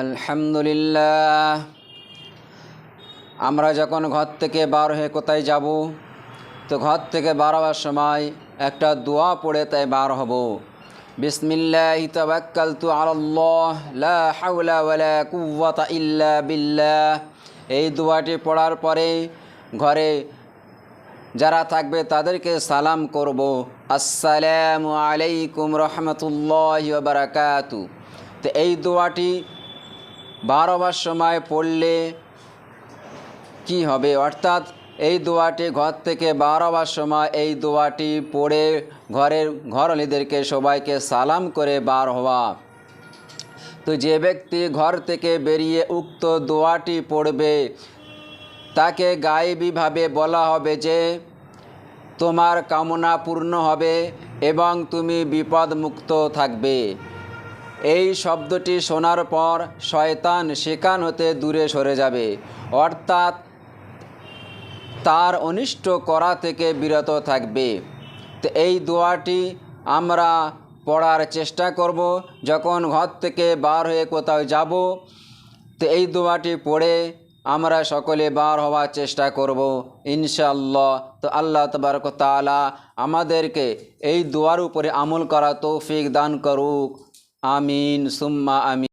আলহামদুলিল্লাহ। আমরা যখন ঘর থেকে বার হয়ে কোথায় যাব, তো ঘর থেকে বার হওয়ার সময় একটা দোয়া পড়ে তাই বার হব। বিসমিল্লাহি তাওয়াক্কালতু আলাল্লাহ লা হাওলা ওয়ালা কুওয়াতা ইল্লা বিল্লাহ। এই দোয়াটি পড়ার পরে ঘরে যারা থাকবে তাদেরকে সালাম করব, আসসালামু আলাইকুম রহমতুল্লাহি ওয়া বারাকাতুহু। তো এই দোয়াটি বার হওয়ার সময় পড়লে কি হবে, অর্থাৎ এই দোয়াটি ঘর থেকে বার হওয়ার সময় এই দোয়াটি পড়ে ঘরওয়ালীদেরকে সবাইকে সালাম করে বার হওয়া। তো যে ব্যক্তি ঘর থেকে বেরিয়ে উক্ত দোয়াটি পড়বে তাকে গায়েবীভাবে বলা হবে যে তোমার কামনা পূর্ণ হবে এবং তুমি বিপদমুক্ত থাকবে। এই শব্দটি শোনার পর শয়তান সেখান হতে দূরে সরে যাবে, অর্থাৎ তার অনিষ্ট করা থেকে বিরত থাকবে। তো এই দোয়াটি আমরা পড়ার চেষ্টা করব যখন ঘর থেকে বার হয়ে কোথাও যাব। তো এই দোয়াটি পড়ে আমরা সকলে বার হওয়ার চেষ্টা করব ইনশাআল্লাহ। তো আল্লাহ তাবারক ওয়া তাআলা আমাদেরকে এই দোয়ার উপরে আমল করা তৌফিক দান করুক। আমিন সুম্মা আমিন।